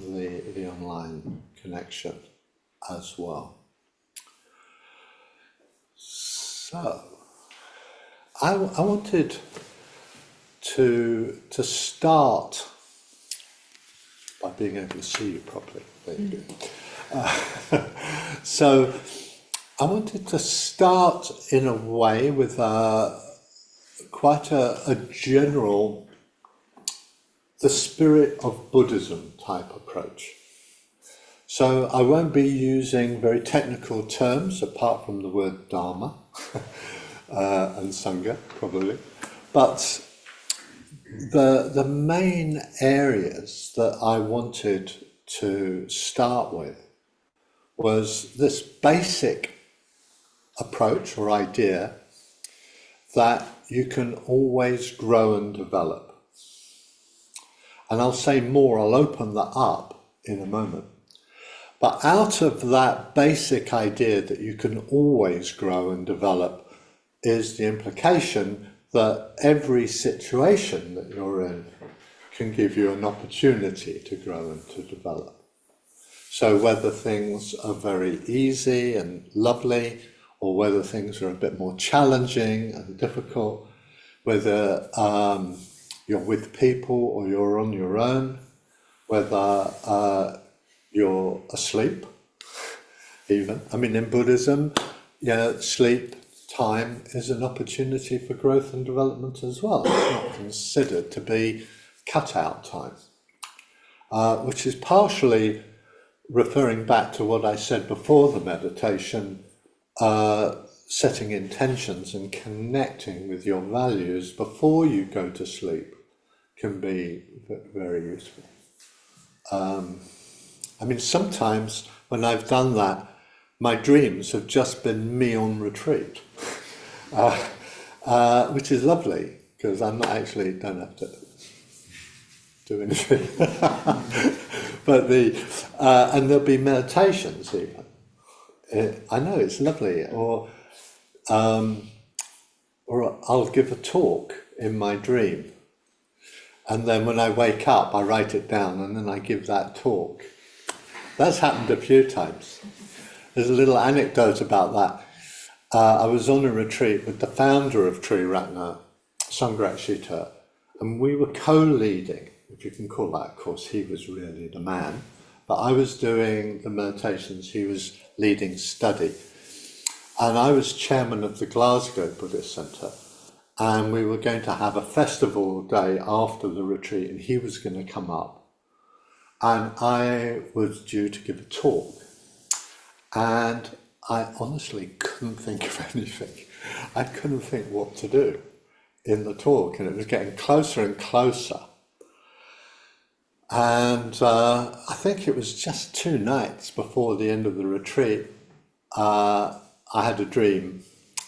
the online connection as well. So, I wanted to start by being able to see you properly. There you go. So, I wanted to start in a way with quite a general, the spirit of Buddhism type approach. So I won't be using very technical terms apart from the word Dharma and Sangha probably, but the main areas that I wanted to start with was this basic approach or idea that you can always grow and develop. And I'll say more, I'll open that up in a moment. But out of that basic idea that you can always grow and develop is the implication that every situation that you're in can give you an opportunity to grow and to develop. So whether things are very easy and lovely, or whether things are a bit more challenging and difficult, whether you're with people or you're on your own, whether you're asleep, even. I mean, in Buddhism, sleep time is an opportunity for growth and development as well. It's not considered to be cut-out time, which is partially referring back to what I said before the meditation, setting intentions and connecting with your values before you go to sleep can be very useful. I mean, sometimes when I've done that, my dreams have just been me on retreat, which is lovely because I'm not actually, don't have to do anything. But and there'll be meditations even. I know, it's lovely. Or I'll give a talk in my dream. And then when I wake up, I write it down and then I give that talk. That's happened a few times. There's a little anecdote about that. I was on a retreat with the founder of Triratna, Sangrakshita, and we were co-leading, if you can call that. Of course, he was really the man. But I was doing the meditations, he was leading study. And I was chairman of the Glasgow Buddhist Centre, and we were going to have a festival day after the retreat, and he was going to come up. And I was due to give a talk. And I honestly couldn't think of anything. I couldn't think what to do in the talk, and it was getting closer and closer. And I think it was just 2 nights before the end of the retreat, I had a dream,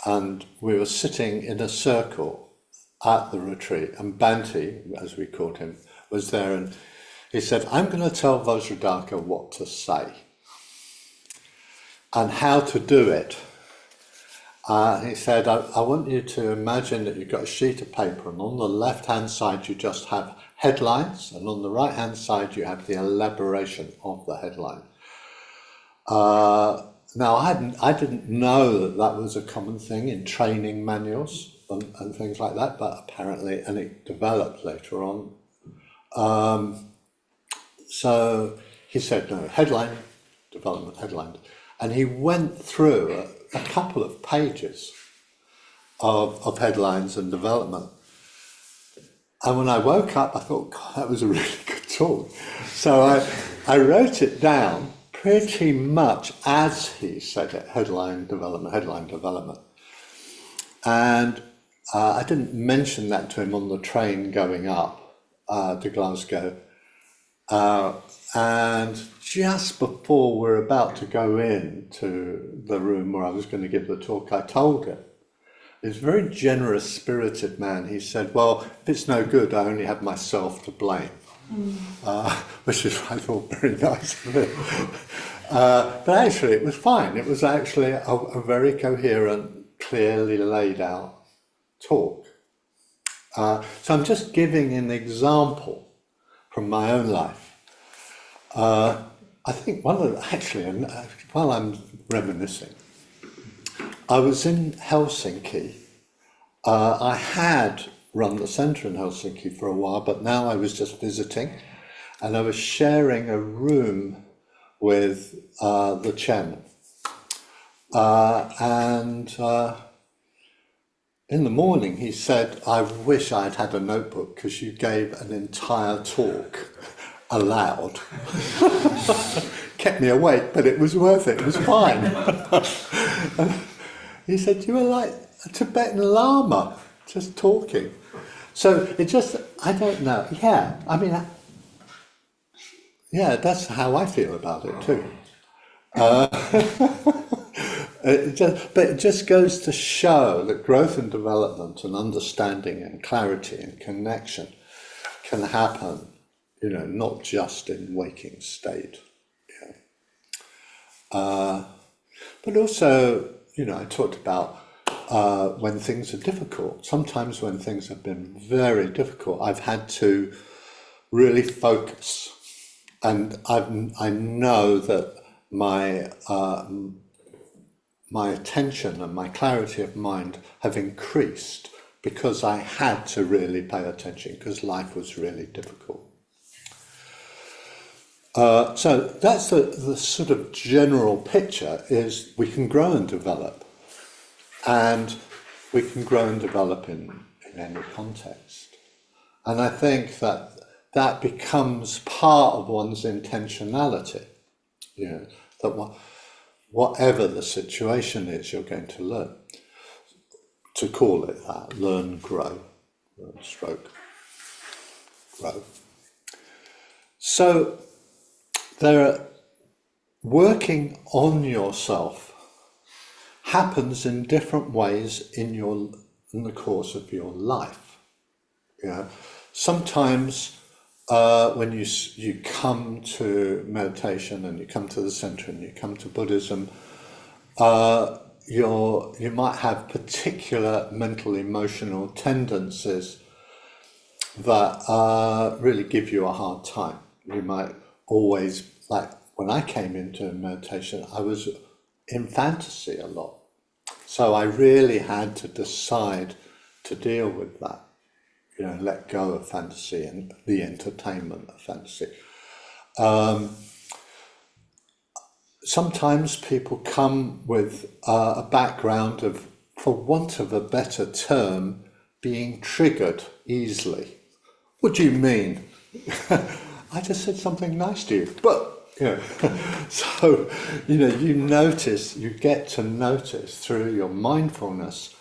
and we were sitting in a circle at the retreat, and Bhante, as we called him, was there, and he said, I'm going to tell Vajradaka what to say and how to do it. He said, I want you to imagine that you've got a sheet of paper, and on the left-hand side you just have headlines, and on the right-hand side you have the elaboration of the headline. Now, I didn't know that was a common thing in training manuals and things like that, but apparently, and it developed later on. So he said, no, headline, development, headline. And he went through a couple of pages of headlines and development. And when I woke up, I thought, God, that was a really good talk. So I wrote it down pretty much as he said it, headline, development. And I didn't mention that to him on the train going up to Glasgow. And just before we're about to go into the room where I was going to give the talk, I told him. He's a very generous spirited man. He said, well, if it's no good, I only have myself to blame. Which is, I thought, very nice of him. But actually, it was fine. It was actually a very coherent, clearly laid out talk. So I'm just giving an example from my own life. I think while I'm reminiscing, I was in Helsinki. I had run the centre in Helsinki for a while, but now I was just visiting, and I was sharing a room with the chairman. And in the morning he said, "I wish I'd had a notebook because you gave an entire talk aloud." Kept me awake, but it was worth it. It was fine. And he said, "You were like a Tibetan Lama, just talking." So it just, I don't know. Yeah, I mean, yeah, that's how I feel about it too. But it just goes to show that growth and development and understanding and clarity and connection can happen, not just in waking state. But also, I talked about when things are difficult. Sometimes when things have been very difficult, I've had to really focus. And I know that my attention and my clarity of mind have increased because I had to really pay attention because life was really difficult. So that's the sort of general picture, is we can grow and develop, and we can grow and develop in any context. And I think that becomes part of one's intentionality, that whatever the situation is, you're going to learn. To call it that, learn, grow, stroke, grow. So working on yourself happens in different ways in the course of your life. Sometimes when you come to meditation and you come to the centre and you come to Buddhism, you might have particular mental emotional tendencies that really give you a hard time. You might always, like when I came into meditation, I was in fantasy a lot. So I really had to decide to deal with that. Let go of fantasy and the entertainment of fantasy. Sometimes people come with a background of, for want of a better term, being triggered easily. What do you mean? I just said something nice to you, but so you get to notice through your mindfulness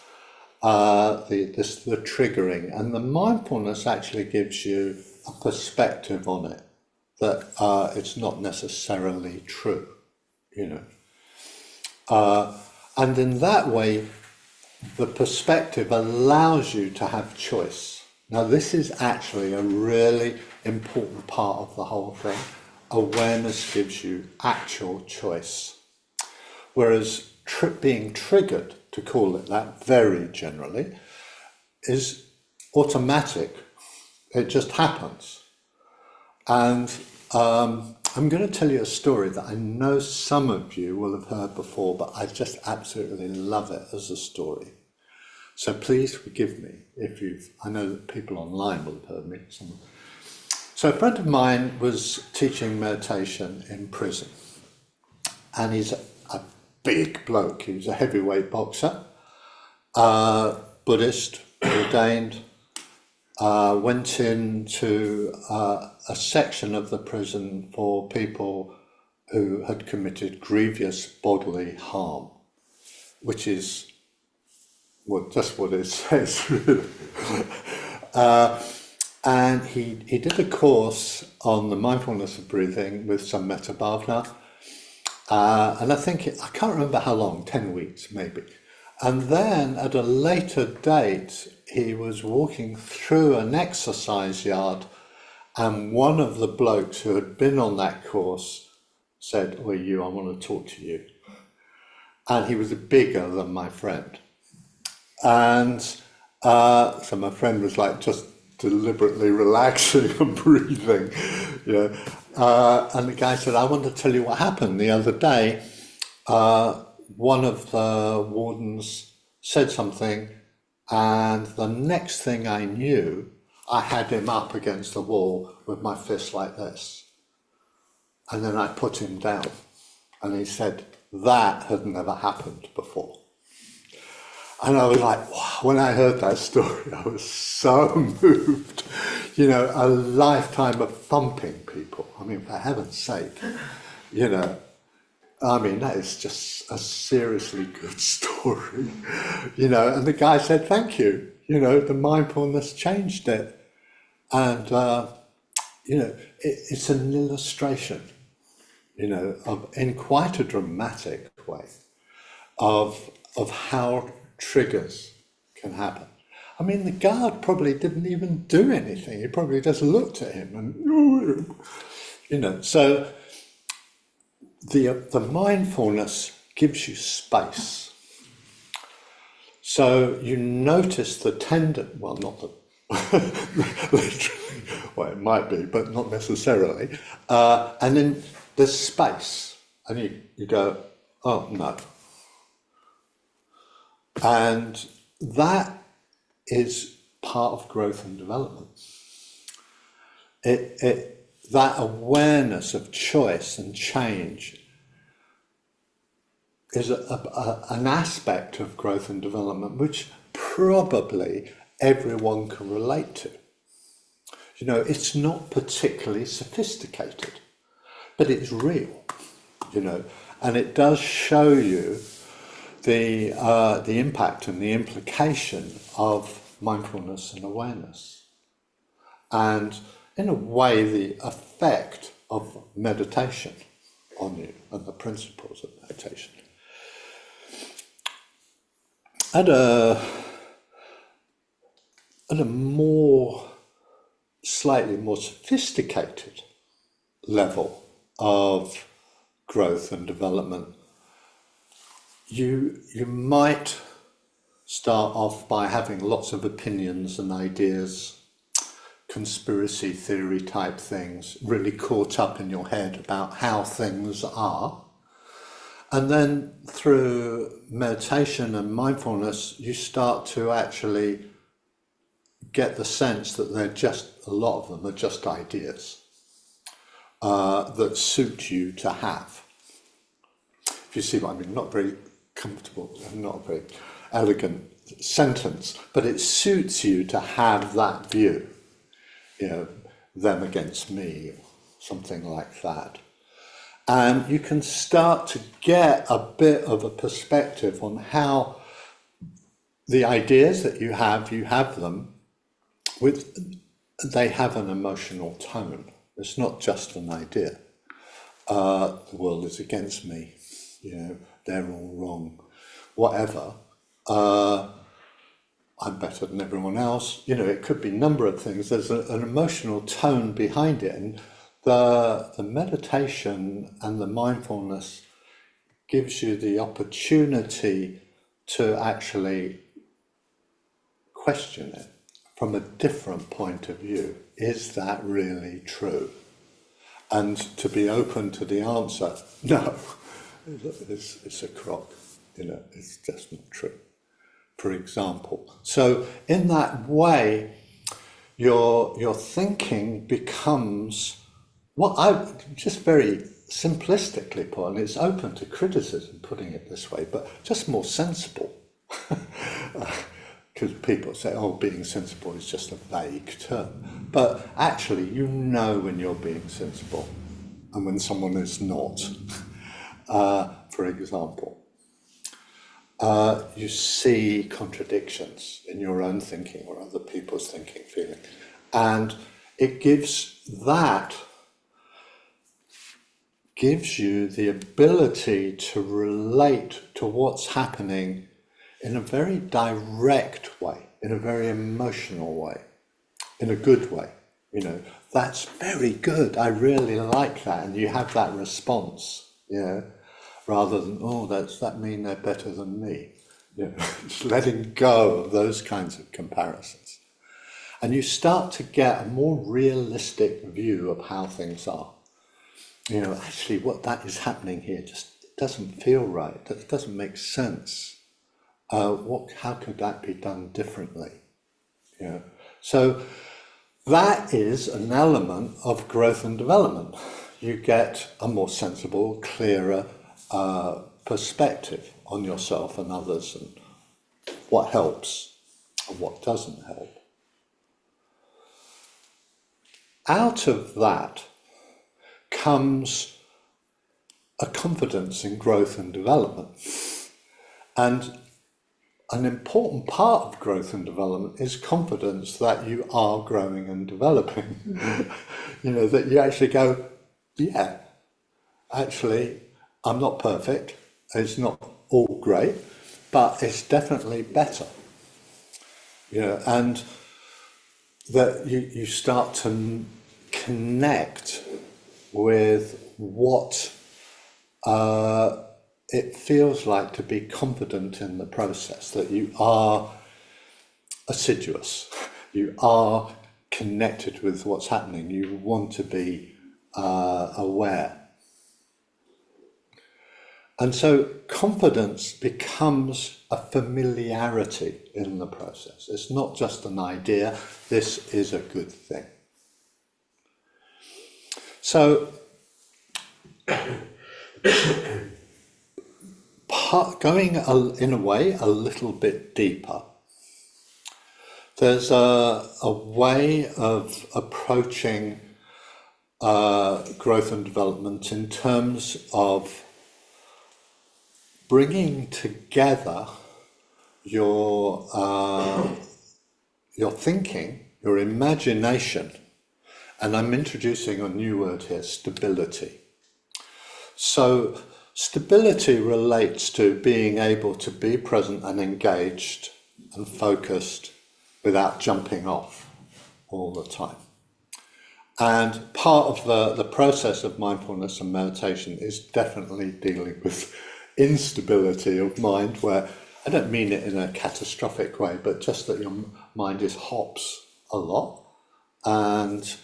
the triggering, and the mindfulness actually gives you a perspective on it that it's not necessarily true, and in that way the perspective allows you to have choice. Now this is actually a really important part of the whole thing. Awareness gives you actual choice, whereas being triggered, to call it that very generally, is automatic. It just happens. And I'm going to tell you a story that I know some of you will have heard before, but I just absolutely love it as a story. So please forgive me I know that people online will have heard me. So a friend of mine was teaching meditation in prison, and he's a big bloke. He was a heavyweight boxer, Buddhist, ordained, went into a section of the prison for people who had committed grievous bodily harm, which is just what it says, really. And he did a course on the mindfulness of breathing with some metta bhavana, and I can't remember how long, 10 weeks maybe. And then at a later date, he was walking through an exercise yard, and one of the blokes who had been on that course said, "Oh, I want to talk to you." And he was bigger than my friend. And so my friend was like just deliberately relaxing and breathing, And the guy said, I want to tell you what happened the other day. One of the wardens said something, and the next thing I knew, I had him up against the wall with my fist like this. And then I put him down. And he said, that had never happened before. And I was like, wow, when I heard that story, I was so moved. You know, a lifetime of thumping people. I mean, for heaven's sake, you know, I mean, that is just a seriously good story. You know, and the guy said, thank you. You know, the mindfulness changed it. And, you know, it's an illustration, you know, in quite a dramatic way of how triggers can happen. I mean, the guard probably didn't even do anything. He probably just looked at him and, you know, so the mindfulness gives you space. So you notice the well, not the, literally, well, it might be, but not necessarily. And then there's space, and you go, oh, no. And that is part of growth and development. That awareness of choice and change is an aspect of growth and development which probably everyone can relate to. You know, it's not particularly sophisticated, but it's real, you know, and it does show you the impact and the implication of mindfulness and awareness. And in a way, the effect of meditation on you and the principles of meditation. At a slightly more sophisticated level of growth and development, you might start off by having lots of opinions and ideas, conspiracy theory type things, really caught up in your head about how things are. And then through meditation and mindfulness, you start to actually get the sense that a lot of them are just ideas that suit you to have. If you see what I mean, not very comfortable, not a very elegant sentence, but it suits you to have that view, you know, them against me, or something like that. And you can start to get a bit of a perspective on how the ideas that you have them they have an emotional tone. It's not just an idea. The world is against me, you know, they're all wrong, whatever. I'm better than everyone else. You know, it could be a number of things. There's an emotional tone behind it, and the meditation and the mindfulness gives you the opportunity to actually question it from a different point of view. Is that really true? And to be open to the answer, no, it's a crock, you know, it's just not true, for example. So in that way, your thinking becomes what I just very simplistically put, and it's open to criticism putting it this way, but just more sensible. Because people say, oh, being sensible is just a vague term. But actually, you know when you're being sensible and when someone is not. For example, you see contradictions in your own thinking or other people's thinking, feeling. And it gives you the ability to relate to what's happening in a very direct way, in a very emotional way, in a good way. You know, that's very good. I really like that. And you have that response, you know, rather than, oh, does that mean they're better than me? You know, just letting go of those kinds of comparisons. And you start to get a more realistic view of how things are. actually what that is happening here just doesn't feel right. That doesn't make sense. How could that be done differently? So that is an element of growth and development. You get a more sensible, clearer perspective on yourself and others, and what helps and what doesn't help. Out of that comes a confidence in growth and development. And an important part of growth and development is confidence that you are growing and developing. That you actually go, yeah, actually, I'm not perfect. It's not all great, but it's definitely better. And that you start to connect with what it feels like to be confident in the process, that you are assiduous, you are connected with what's happening, you want to be aware. And so confidence becomes a familiarity in the process. It's not just an idea, this is a good thing. So going in a way a little bit deeper, there's a way of approaching growth and development in terms of bringing together your thinking, your imagination, and I'm introducing a new word here, stability. So stability relates to being able to be present and engaged and focused without jumping off all the time. And part of the process of mindfulness and meditation is definitely dealing with instability of mind, where I don't mean it in a catastrophic way, but just that your mind is hops a lot, and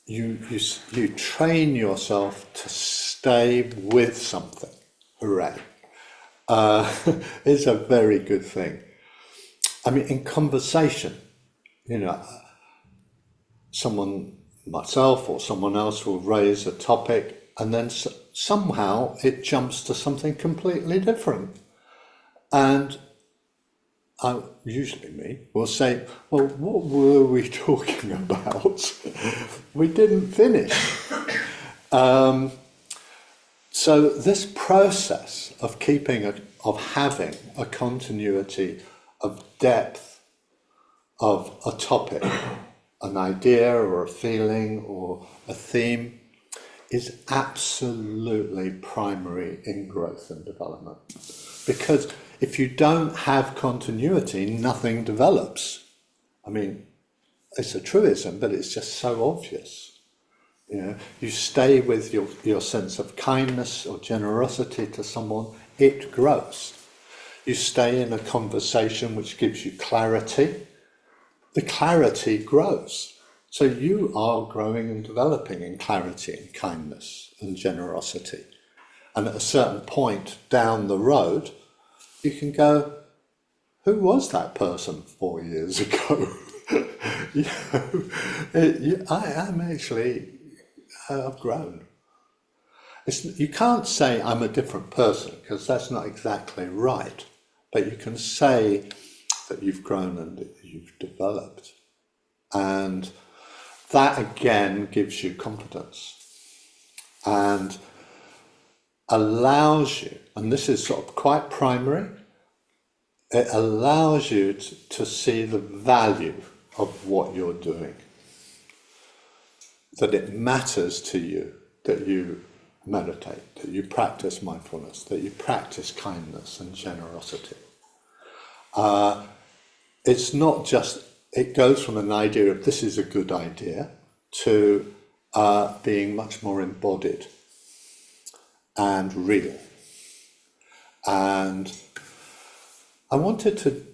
you train yourself to stay with something. Hooray! It's a very good thing. I mean, in conversation, myself or someone else will raise a topic, and then somehow it jumps to something completely different. And usually me will say, well, what were we talking about? We didn't finish. So this process of having a continuity of depth of a topic, an idea or a feeling or a theme, is absolutely primary in growth and development. Because if you don't have continuity, nothing develops. I mean, it's a truism, but it's just so obvious. You stay with your sense of kindness or generosity to someone, it grows. You stay in a conversation which gives you clarity, the clarity grows. So you are growing and developing in clarity and kindness and generosity. And at a certain point down the road, you can go, who was that person 4 years ago? I've grown. You can't say I'm a different person, because that's not exactly right. But you can say that you've grown and that you've developed. And that again gives you confidence and allows you, and this is sort of quite primary, it allows you to see the value of what you're doing. That it matters to you that you meditate, that you practice mindfulness, that you practice kindness and generosity. It's not just, it goes from an idea of this is a good idea to being much more embodied and real. And I wanted to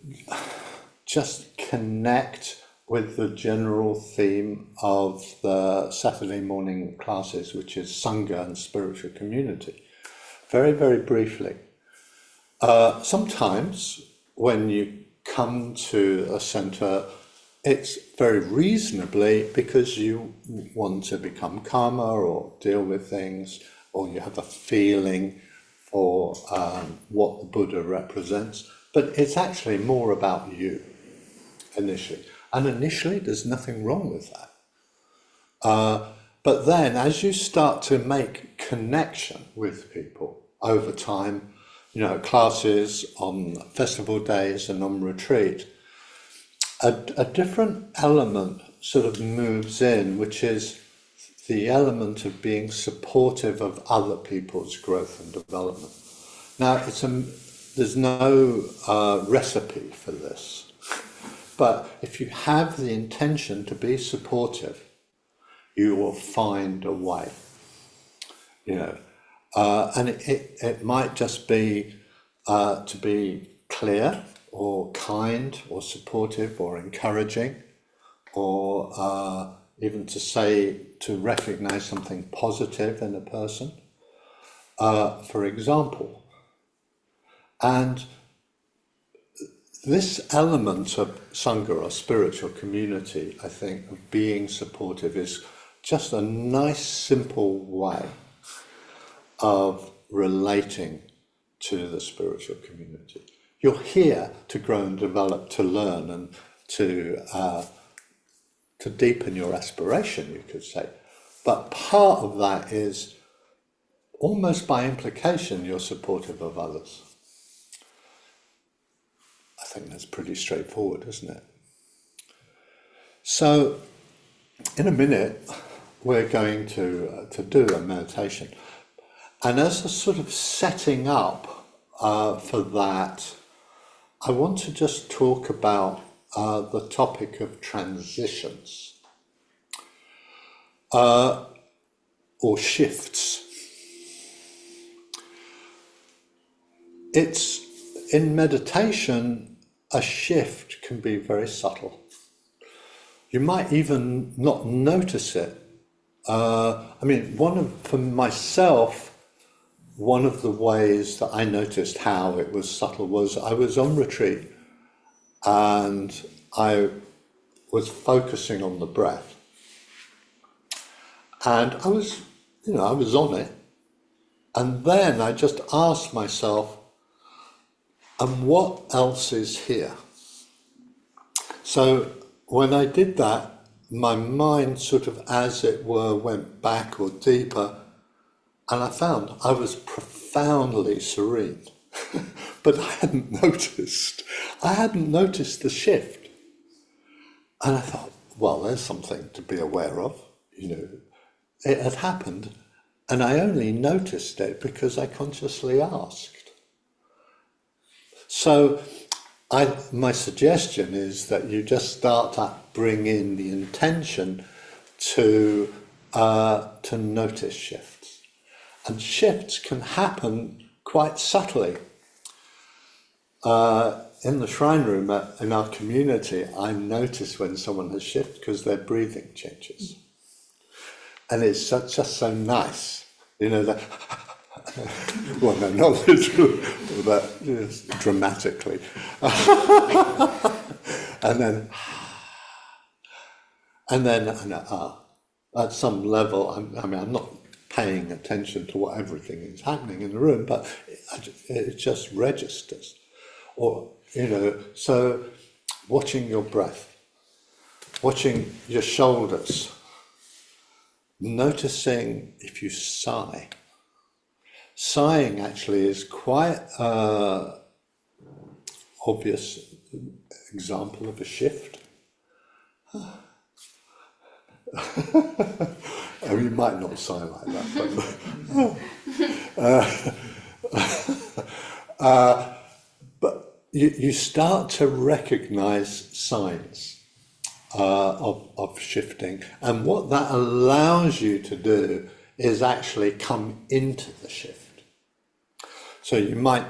just connect with the general theme of the Saturday morning classes, which is Sangha and spiritual community. Very, very briefly. Sometimes when you come to a centre, it's very reasonably because you want to become calmer or deal with things, or you have a feeling for what the Buddha represents, but it's actually more about you initially. And initially, there's nothing wrong with that. But then, as you start to make connection with people over time, classes on festival days and on retreat, a different element sort of moves in, which is the element of being supportive of other people's growth and development. Now, there's no recipe for this. But if you have the intention to be supportive, you will find a way, and it might just be to be clear or kind or supportive or encouraging, or even to recognize something positive in a person, for example. And this element of Sangha or spiritual community, I think, of being supportive is just a nice, simple way of relating to the spiritual community. You're here to grow and develop, to learn, and to deepen your aspiration, you could say. But part of that is, almost by implication, you're supportive of others. I think that's pretty straightforward, isn't it? So, in a minute, we're going to do a meditation. And as a sort of setting up for that, I want to just talk about the topic of transitions or shifts. In meditation, a shift can be very subtle. You might even not notice it. For myself, one of the ways that I noticed how it was subtle was I was on retreat and I was focusing on the breath. And I was on it. And then I just asked myself, and what else is here? So when I did that, my mind sort of, as it were, went back or deeper, and I found I was profoundly serene. But I hadn't noticed the shift. And I thought, well, there's something to be aware of. It had happened, and I only noticed it because I consciously asked. So my suggestion is that you just start to bring in the intention to notice shifts. And shifts can happen quite subtly. In the shrine room in our community, I notice when someone has shifted because their breathing changes. And it's just so nice, that. Well, no, not literally, but dramatically. and then at some level, I'm not paying attention to what everything is happening in the room, but it just registers. Or, so watching your breath, watching your shoulders, noticing if you sigh. Sighing actually is quite an obvious example of a shift. You might not sigh like that, but you start to recognize signs of shifting, and what that allows you to do is actually come into the shift. So you might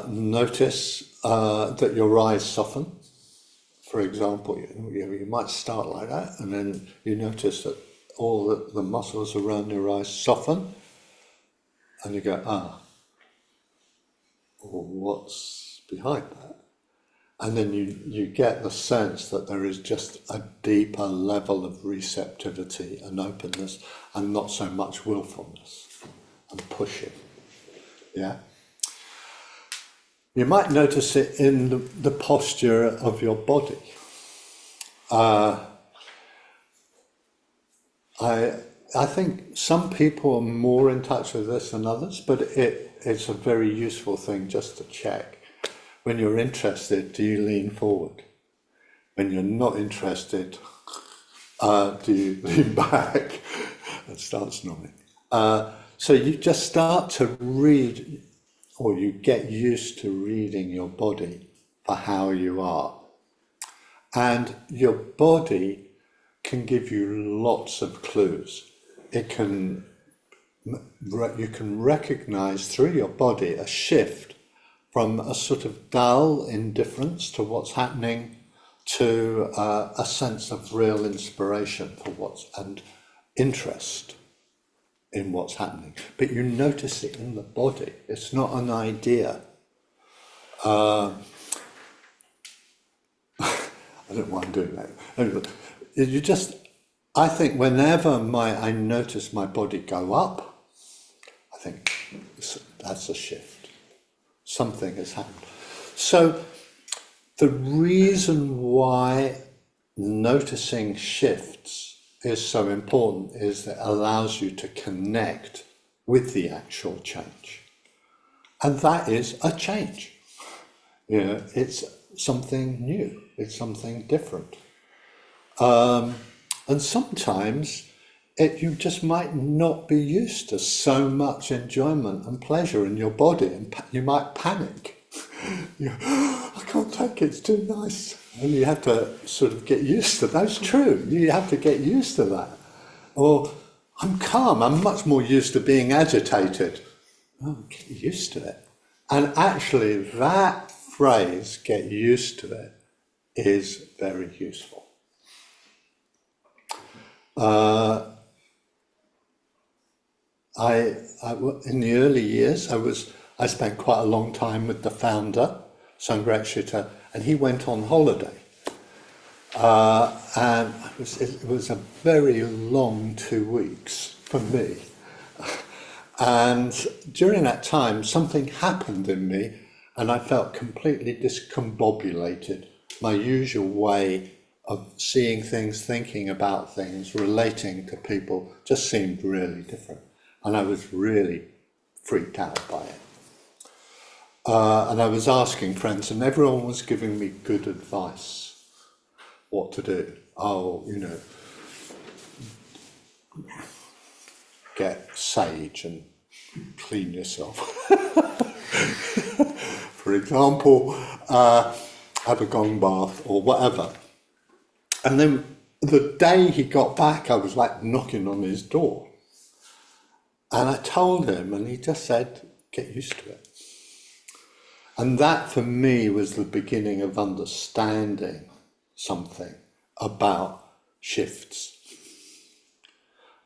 notice that your eyes soften, for for example, you might start like that, and then you notice that all the muscles around your eyes soften, and you go, well, what's behind that? And then you get the sense that there is just a deeper level of receptivity and openness, and not so much willfulness and pushing. Yeah? You might notice it in the posture of your body. I think some people are more in touch with this than others, but it's a very useful thing just to check. When you're interested, do you lean forward? When you're not interested, do you lean back and start snoring? So you just start to read, or you get used to reading your body for how you are. And your body can give you lots of clues. You can recognize through your body a shift from a sort of dull indifference to what's happening to a sense of real inspiration for and interest in what's happening. But you notice it in the body. It's not an idea. I don't mind doing that. I think whenever I notice my body go up, I think that's a shift. Something has happened. So the reason why noticing shifts is so important is that it allows you to connect with the actual change. And that is a change. It's something new. It's something different. And sometimes you just might not be used to so much enjoyment and pleasure in your body, and you might panic. I can't take it, it's too nice. And you have to sort of get used to that. That's true, you have to get used to that. Or, I'm calm, I'm much more used to being agitated. Oh, get used to it. And actually that phrase, get used to it, is very useful. In the early years, I spent quite a long time with the founder, Sangharakshita, and he went on holiday. And it was a very long 2 weeks for me. And during that time, something happened in me, and I felt completely discombobulated. My usual way of seeing things, thinking about things, relating to people just seemed really different. And I was really freaked out by it. And I was asking friends, and everyone was giving me good advice, what to do. Get sage and clean yourself. For example, have a gong bath or whatever. And then the day he got back, I was like knocking on his door. And I told him, and he just said, get used to it. And that for me was the beginning of understanding something about shifts.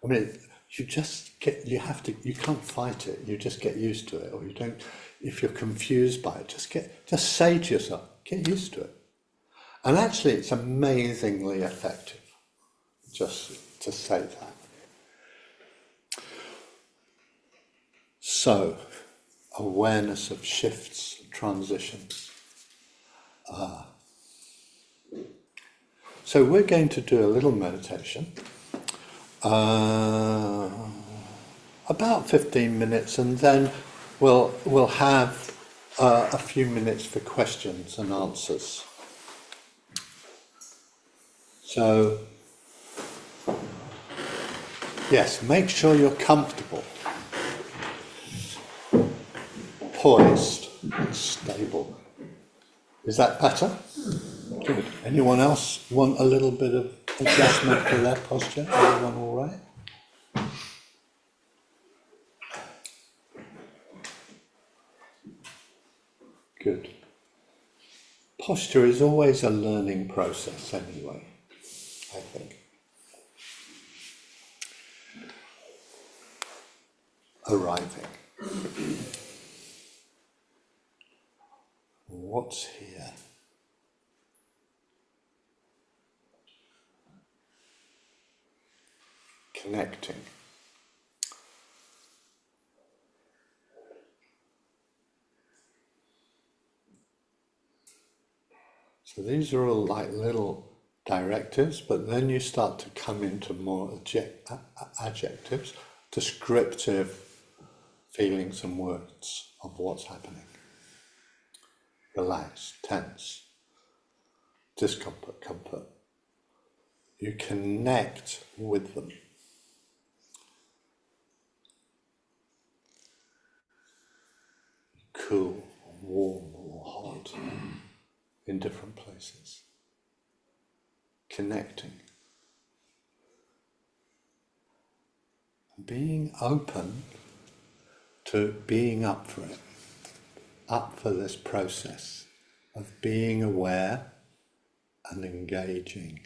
I mean, you can't fight it, you just get used to it, or you don't, if you're confused by it, just say to yourself, get used to it. And actually it's amazingly effective, just to say that. So, awareness of shifts, transitions. So we're going to do a little meditation, about 15 minutes, and then we'll have a few minutes for questions and answers. So, yes, make sure you're comfortable, poised, and stable. Is that better? Good. Anyone else want a little bit of adjustment for their posture? Everyone all right? Good. posture is always a learning process anyway, I think. Arriving. What's here? Connecting. So these are all like little directives, but then you start to come into more adjectives, descriptive feelings and words of what's happening. Relaxed, tense, discomfort, comfort. You connect with them. Cool, warm or hot in different places. Connecting. Being open to being up for it, up for this process of being aware and engaging,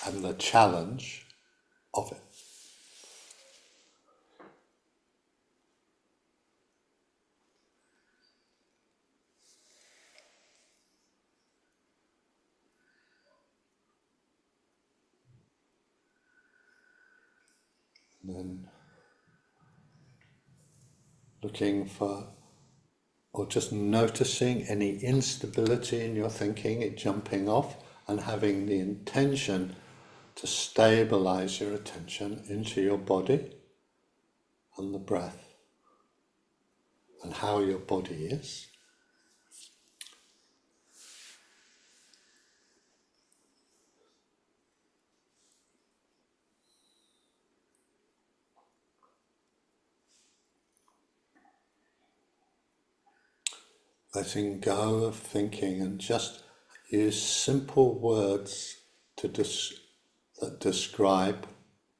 and the challenge of it. And then looking for, or just noticing any instability in your thinking, it jumping off, and having the intention to stabilize your attention into your body and the breath and how your body is. Letting go of thinking and just use simple words to that describe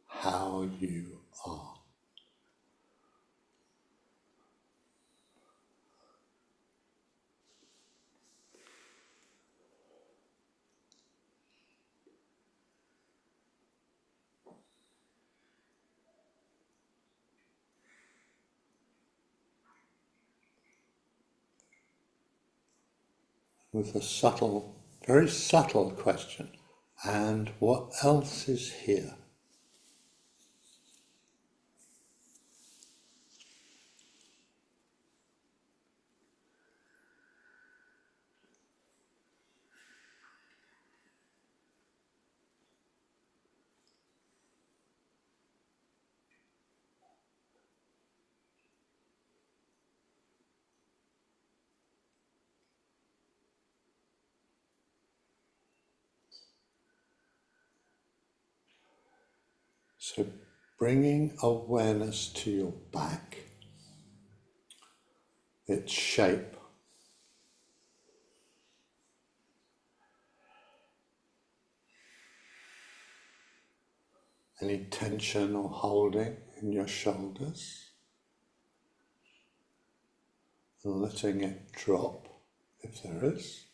how you are. With a subtle, very subtle question, and what else is here? So bringing awareness to your back, its shape, any tension or holding in your shoulders, and letting it drop if there is.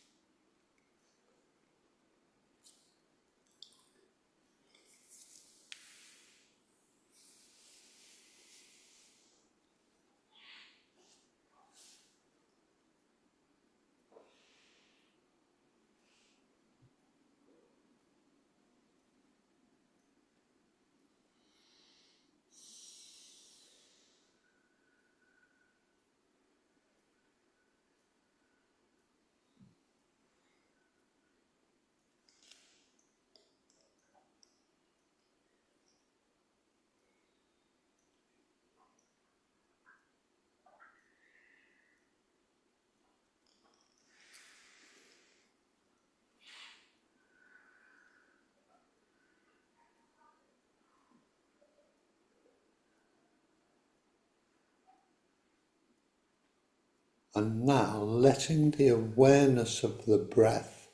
And now letting the awareness of the breath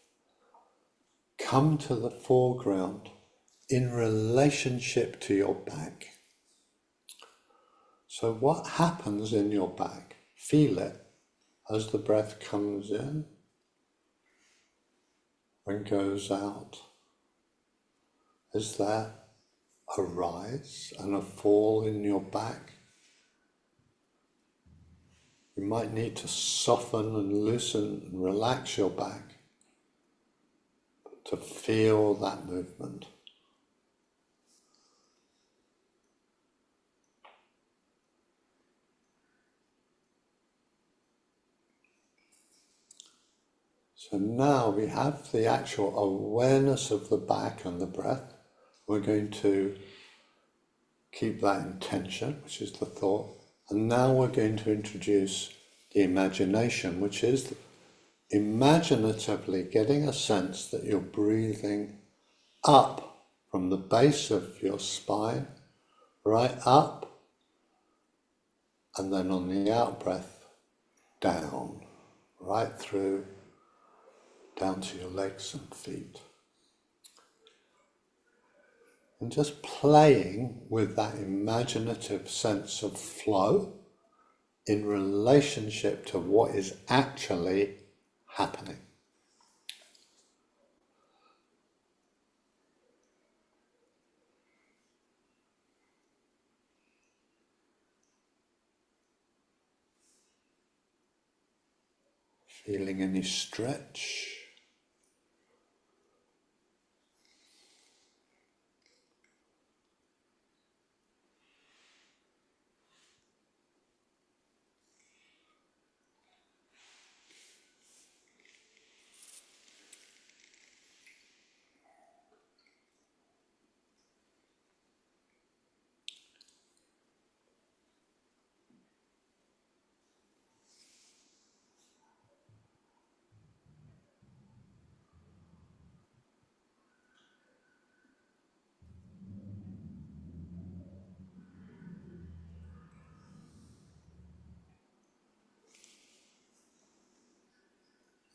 come to the foreground in relationship to your back. So what happens in your back? Feel it as the breath comes in and goes out? Is there a rise and a fall in your back? You might need to soften and loosen and relax your back to feel that movement. So now we have the actual awareness of the back and the breath. We're going to keep that intention, which is the thought. And now we're going to introduce the imagination, which is imaginatively getting a sense that you're breathing up from the base of your spine, right up, and then on the out breath, down, right through, down to your legs and feet. And just playing with that imaginative sense of flow in relationship to what is actually happening. Feeling any stretch.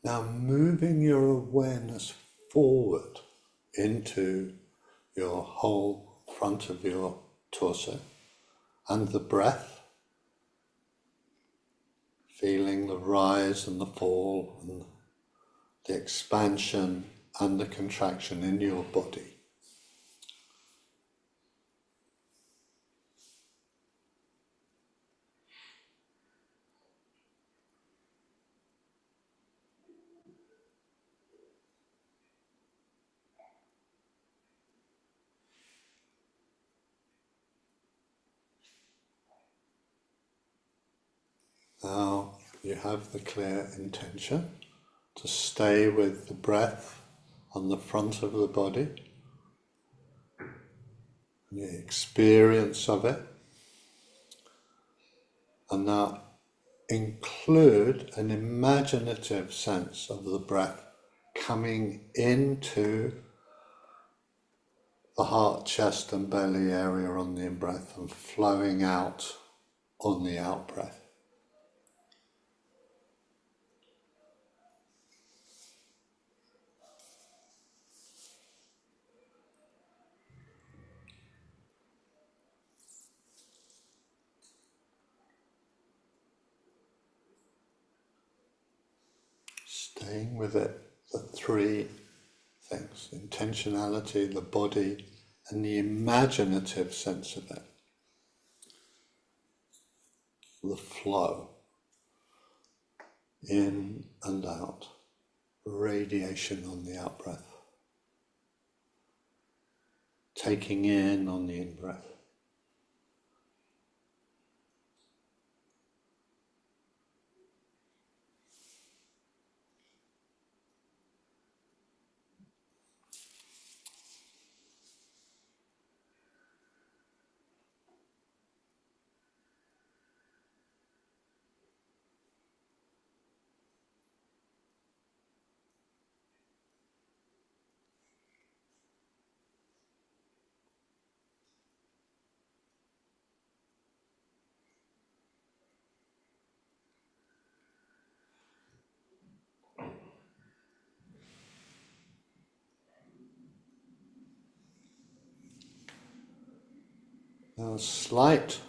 Now moving your awareness forward into your whole front of your torso and the breath, feeling the rise and the fall and the expansion and the contraction in your body. Now you have the clear intention to stay with the breath on the front of the body, the experience of it, and now include an imaginative sense of the breath coming into the heart, chest and belly area on the in-breath and flowing out on the out-breath. Staying with it, the three things: intentionality, the body, and the imaginative sense of it. The flow, in and out, radiation on the out-breath, taking in on the in-breath. Now a slight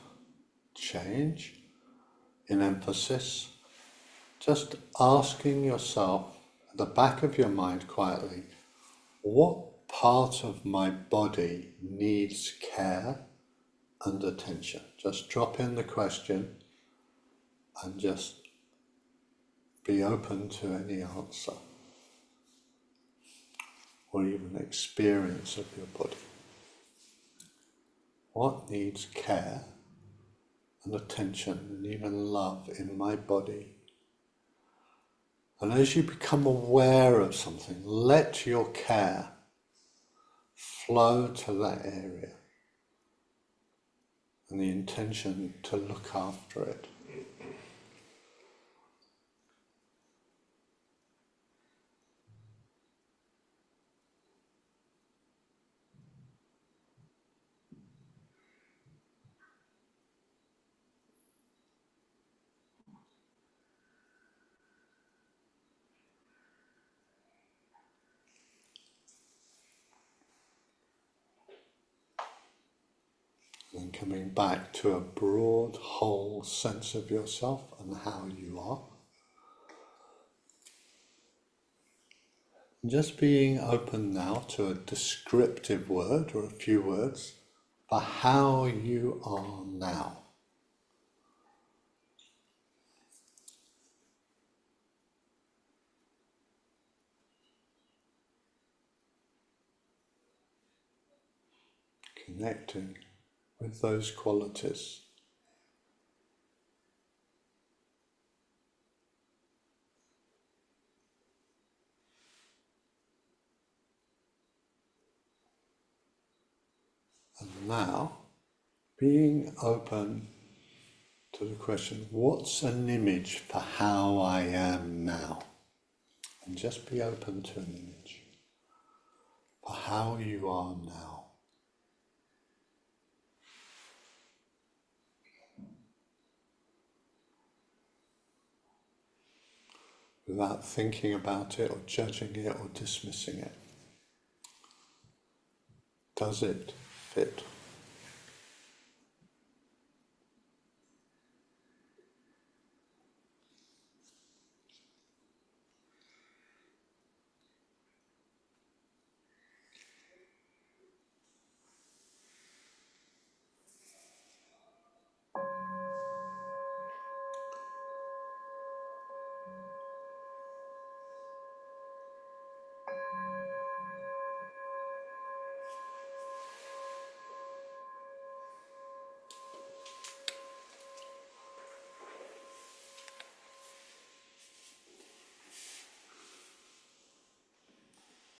change in emphasis, just asking yourself at the back of your mind quietly, what part of my body needs care and attention? Just drop in the question and just be open to any answer or even experience of your body. What needs care and attention and even love in my body? And as you become aware of something, let your care flow to that area and the intention to look after it. And coming back to a broad, whole sense of yourself and how you are. And just being open now to a descriptive word or a few words for how you are now. Connecting with those qualities. And now, being open to the question, what's an image for how I am now? And just be open to an image for how you are now. Without thinking about it or judging it or dismissing it. Does it fit?